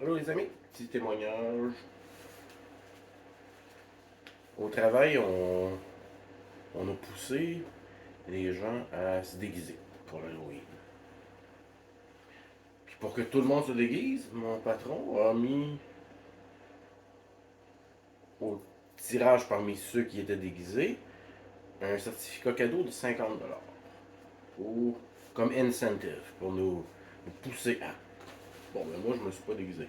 Allô les amis, petit témoignage. Au travail, on a poussé les gens à se déguiser pour l'Halloween. Puis pour que tout le monde se déguise, mon patron a mis au tirage parmi ceux qui étaient déguisés un certificat cadeau de 50$ pour, comme incentive pour nous pousser à. Bon, ben moi je me suis pas déguisé.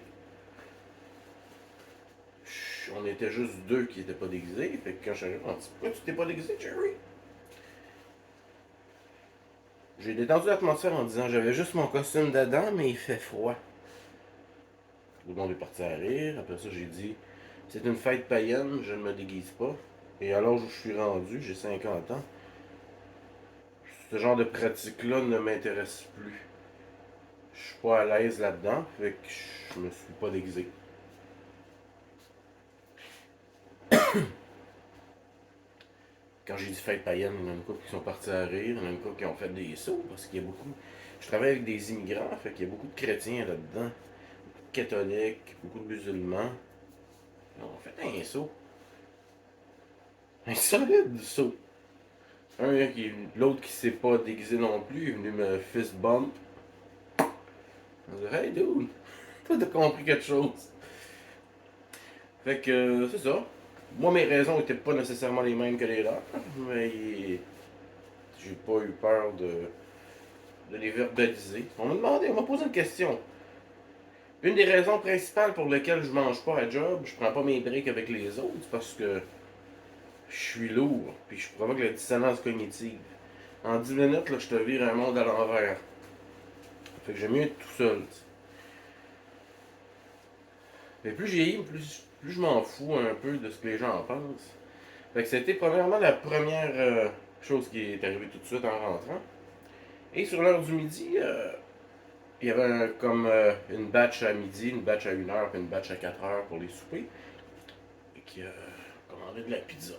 On était juste deux qui étaient pas déguisés. Fait que quand je suis arrivé, on dit pourquoi tu t'es pas déguisé, Jerry? J'ai détendu l'atmosphère en disant j'avais juste mon costume d'Adam, mais il fait froid. Tout le monde est parti à rire. Après ça, j'ai dit c'est une fête païenne, je ne me déguise pas. Et alors où je suis rendu, j'ai 50 ans, ce genre de pratique-là ne m'intéresse plus. Je suis pas à l'aise là-dedans, fait que je me suis pas déguisé. Quand j'ai dit fête païenne, il y en a une couple qui sont partis à rire, il y en a une couple qui ont fait des sauts, parce qu'il y a beaucoup. Je travaille avec des immigrants, fait qu'il y a beaucoup de chrétiens là-dedans, catholiques, beaucoup de musulmans. Ils ont fait un saut. Un solide saut. L'autre qui s'est pas déguisé non plus est venu me fist bump. On dit hey dude, toi t'as compris quelque chose. Fait que c'est ça. Moi mes raisons étaient pas nécessairement les mêmes que les leurs, mais j'ai pas eu peur de les verbaliser. On m'a posé une question. Une des raisons principales pour lesquelles je mange pas à job, je prends pas mes breaks avec les autres, c'est parce que je suis lourd, puis je provoque la dissonance cognitive. En 10 minutes, là, je te vire un monde à l'envers. Fait que j'aime mieux être tout seul. Mais plus j'ai plus je m'en fous un peu de ce que les gens en pensent. Fait que c'était premièrement la première chose qui est arrivée tout de suite en rentrant. Et sur l'heure du midi, il y avait comme une batch à midi, une batch à 1 heure, puis une batch à 4 heures pour les soupers. Et qui a commandé de la pizza.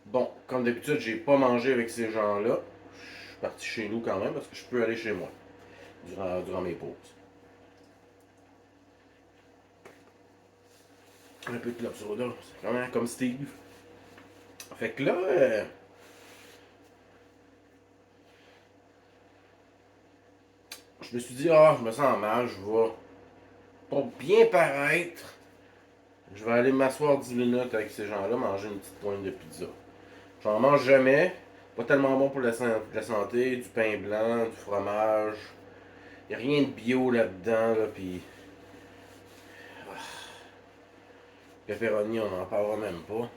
Bon, comme d'habitude, j'ai pas mangé avec ces gens-là. Je suis parti chez nous quand même parce que je peux aller chez moi durant mes pauses. Un peu de club soda, c'est quand même comme Steve. Fait que là, je me suis dit, je me sens mal, je vais, pour bien paraître, je vais aller m'asseoir 10 minutes avec ces gens-là, manger une petite pointe de pizza. J'en mange jamais, pas tellement bon pour la santé, du pain blanc, du fromage. Y a rien de bio là-dedans, là, pis pepperoni, on n'en parlera même pas.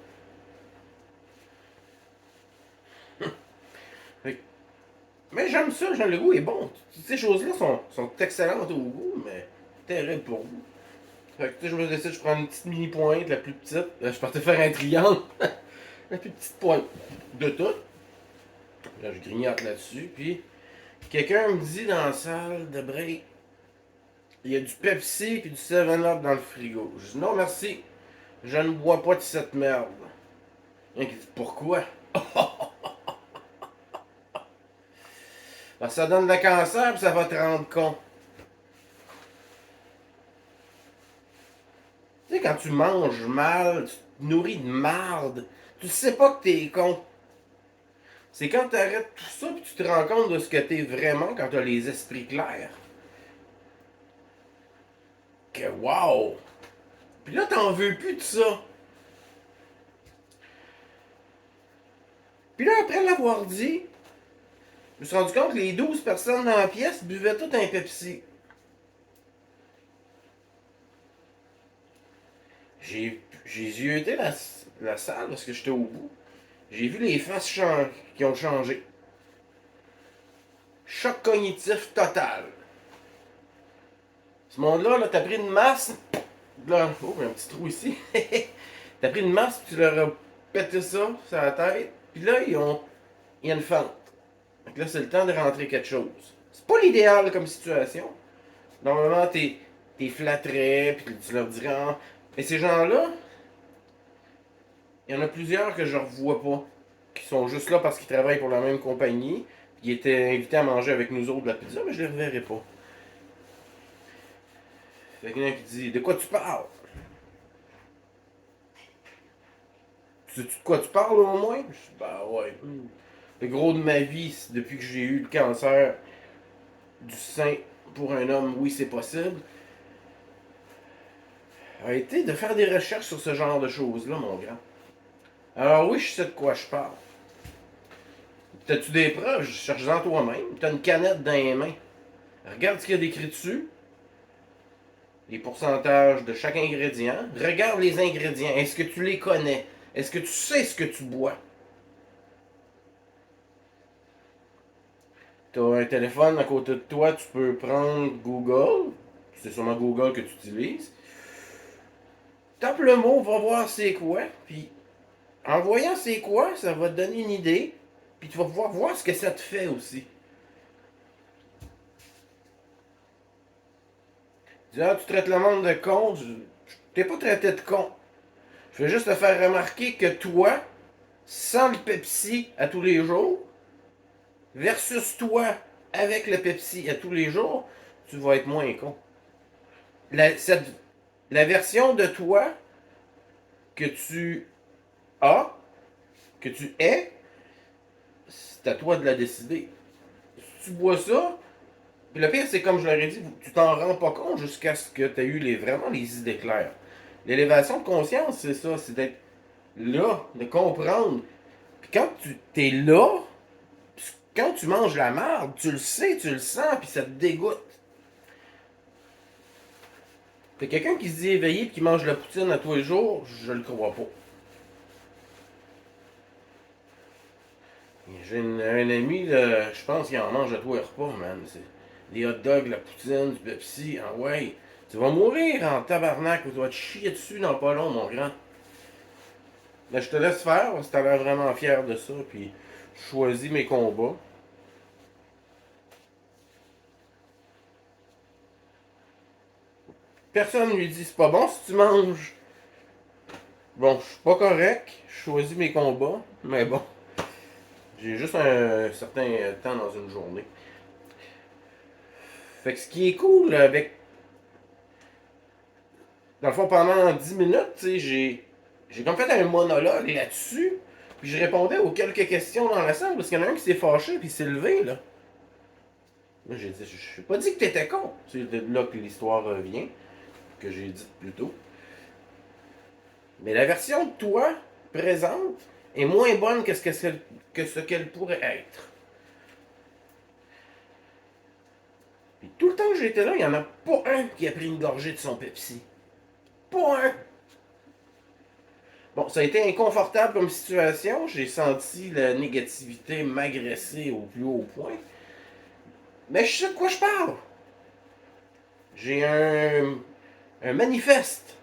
Mais j'aime ça, le goût est bon. Ces choses-là sont excellentes au goût, mais terribles pour vous. Fait que je me décide, je prends une petite mini pointe, la plus petite. Là, je partais faire un triangle. La plus petite pointe de tout. Là, je grignote là-dessus, puis quelqu'un me dit dans la salle de break, il y a du Pepsi puis du 7-Up dans le frigo. Je dis non merci, je ne bois pas de cette merde. Il y en a qui dit pourquoi? Parce que ça donne le cancer puis ça va te rendre con. Tu sais, quand tu manges mal, tu te nourris de marde, tu sais pas que t'es con. C'est quand tu arrêtes tout ça puis tu te rends compte de ce que t'es vraiment quand t'as les esprits clairs. Que wow! Puis là, t'en veux plus de ça. Puis là, après l'avoir dit, je me suis rendu compte que les 12 personnes dans la pièce buvaient tout un Pepsi. J'ai zioté la salle parce que j'étais au bout. J'ai vu les faces qui ont changé. Choc cognitif total. Ce monde-là, là, t'as pris une masse. Là, oh, il y a un petit trou ici. T'as pris une masse, puis tu leur as pété ça sur la tête. Puis là, il y a une fente. Donc là, c'est le temps de rentrer quelque chose. C'est pas l'idéal comme situation. Normalement, t'es flatterais, puis tu leur dirais. Mais ces gens-là, il y en a plusieurs que je revois pas. Qui sont juste là parce qu'ils travaillent pour la même compagnie. Il était invité à manger avec nous autres de la pizza, mais je ne les reverrai pas. Fait qu'il y en a qui dit: De quoi tu parles? Tu sais de quoi tu parles au moins? Je dis: bah ouais. Le gros de ma vie, depuis que j'ai eu le cancer du sein pour un homme, oui c'est possible, a été de faire des recherches sur ce genre de choses-là, mon grand. Alors oui, je sais de quoi je parle. T'as-tu des preuves? Cherche-en toi-même. T'as une canette dans les mains. Regarde ce qu'il y a d'écrit dessus. Les pourcentages de chaque ingrédient. Regarde les ingrédients. Est-ce que tu les connais? Est-ce que tu sais ce que tu bois? Tu as un téléphone à côté de toi, tu peux prendre Google. C'est sûrement Google que tu utilises. Tape le mot, va voir c'est quoi. Puis en voyant c'est quoi, ça va te donner une idée. Puis tu vas pouvoir voir ce que ça te fait aussi. Tu dis: ah, tu traites le monde de con. T'es pas traité de con. Je veux juste te faire remarquer que toi, sans le Pepsi à tous les jours, versus toi avec le Pepsi à tous les jours, tu vas être moins con. La version de toi que tu as, que tu es, c'est à toi de la décider. Si tu bois ça, puis le pire, c'est comme je leur ai dit, tu t'en rends pas compte jusqu'à ce que tu aies eu vraiment les idées claires. L'élévation de conscience, c'est ça, c'est d'être là, de comprendre. Puis quand tu t'es là, quand tu manges la merde, tu le sais, tu le sens, puis ça te dégoûte. Fait quelqu'un qui se dit éveillé et qui mange la poutine à tous les jours, je le crois pas. J'ai un ami, là, je pense qu'il en mange à tous les repas, man. C'est des hot dogs, la poutine, du Pepsi, ah ouais. Tu vas mourir en tabarnak, tu vas te chier dessus dans pas long, mon grand. Mais je te laisse faire, parce que t'as l'air vraiment fier de ça, puis je choisis mes combats. Personne lui dit c'est pas bon si tu manges. Bon, je suis pas correct, je choisis mes combats, mais bon, j'ai juste un certain temps dans une journée. Fait que ce qui est cool avec. Dans le fond, pendant 10 minutes, tu sais, j'ai comme fait un monologue là-dessus, puis je répondais aux quelques questions dans la salle, parce qu'il y en a un qui s'est fâché, puis il s'est levé, là. Là, j'ai dit: je n'ai pas dit que t'étais con. C'est de là que l'histoire revient, que j'ai dit plus tôt. Mais la version de toi présente est moins bonne que ce qu'elle pourrait être. Puis tout le temps que j'étais là, il n'y en a pas un qui a pris une gorgée de son Pepsi. Pas un! Bon, ça a été inconfortable comme situation. J'ai senti la négativité m'agresser au plus haut point. Mais je sais de quoi je parle. J'ai un manifeste.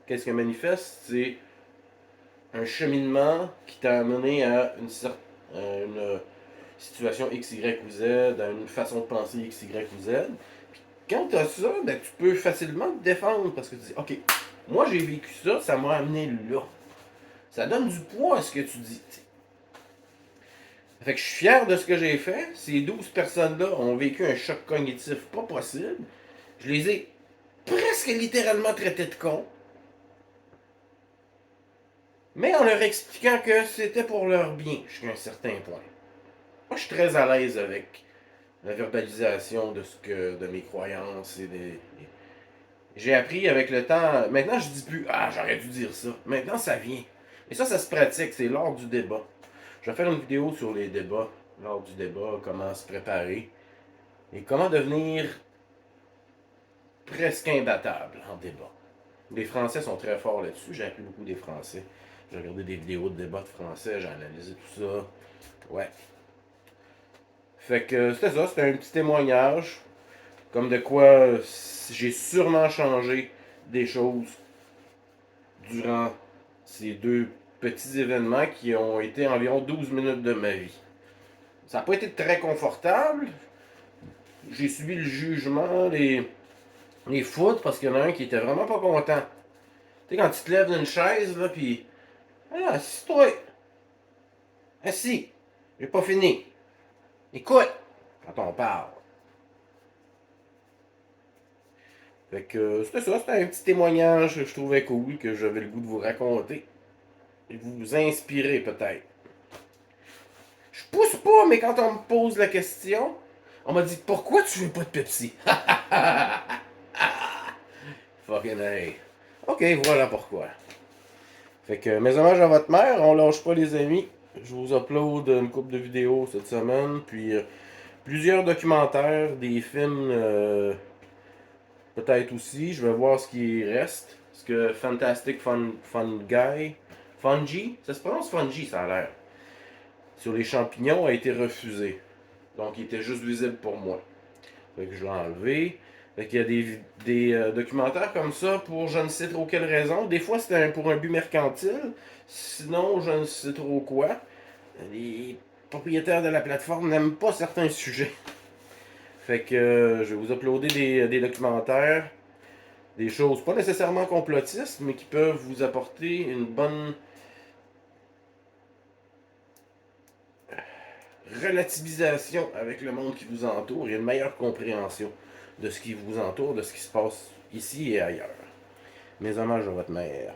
Qu'est-ce qu'un manifeste? C'est un cheminement qui t'a amené à une situation X, Y ou Z, à une façon de penser X, Y ou Z. Puis quand tu as ça, ben, tu peux facilement te défendre parce que tu dis: OK, moi j'ai vécu ça, ça m'a amené là. Ça donne du poids à ce que tu dis. T'sais. Fait que je suis fier de ce que j'ai fait. Ces 12 personnes-là ont vécu un choc cognitif pas possible. Je les ai presque littéralement traités de cons. Mais en leur expliquant que c'était pour leur bien jusqu'à un certain point. Moi, je suis très à l'aise avec la verbalisation de mes croyances et j'ai appris avec le temps. Maintenant, je dis plus: ah, j'aurais dû dire ça. Maintenant, ça vient. Et ça se pratique. C'est lors du débat. Je vais faire une vidéo sur les débats. Lors du débat, comment se préparer et comment devenir presque imbattable en débat. Les Français sont très forts là-dessus. J'ai appris beaucoup des Français. J'ai regardé des vidéos de débat de français, j'ai analysé tout ça. Ouais. Fait que c'était ça, c'était un petit témoignage. Comme de quoi j'ai sûrement changé des choses durant ces deux petits événements qui ont été environ 12 minutes de ma vie. Ça n'a pas été très confortable. J'ai subi le jugement, les foudres, parce qu'il y en a un qui était vraiment pas content. Tu sais, quand tu te lèves d'une chaise, là, pis. Ah, assis-toi. Assis. J'ai pas fini. Écoute quand on parle. Fait que c'était ça, c'était un petit témoignage que je trouvais cool, que j'avais le goût de vous raconter. Et vous inspirer peut-être. Je pousse pas, mais quand on me pose la question, on m'a dit pourquoi tu veux pas de Pepsi? Fucking hey. Ok, voilà pourquoi. Fait que mes hommages à votre mère, on lâche pas les amis. Je vous upload une couple de vidéos cette semaine, puis plusieurs documentaires, des films peut-être aussi. Je vais voir ce qui reste. Parce que Fantastic Fun Guy, Fungi, ça se prononce Fungi ça a l'air. Sur les champignons a été refusé. Donc il était juste visible pour moi. Fait que je l'ai enlevé. Fait qu'il y a des documentaires comme ça pour je ne sais trop quelle raison. Des fois c'est pour un but mercantile. Sinon je ne sais trop quoi. Les propriétaires de la plateforme n'aiment pas certains sujets. Fait que je vais vous uploader des documentaires. Des choses pas nécessairement complotistes, mais qui peuvent vous apporter une bonne relativisation avec le monde qui vous entoure et une meilleure compréhension de ce qui vous entoure, de ce qui se passe ici et ailleurs. Mes hommages à votre mère.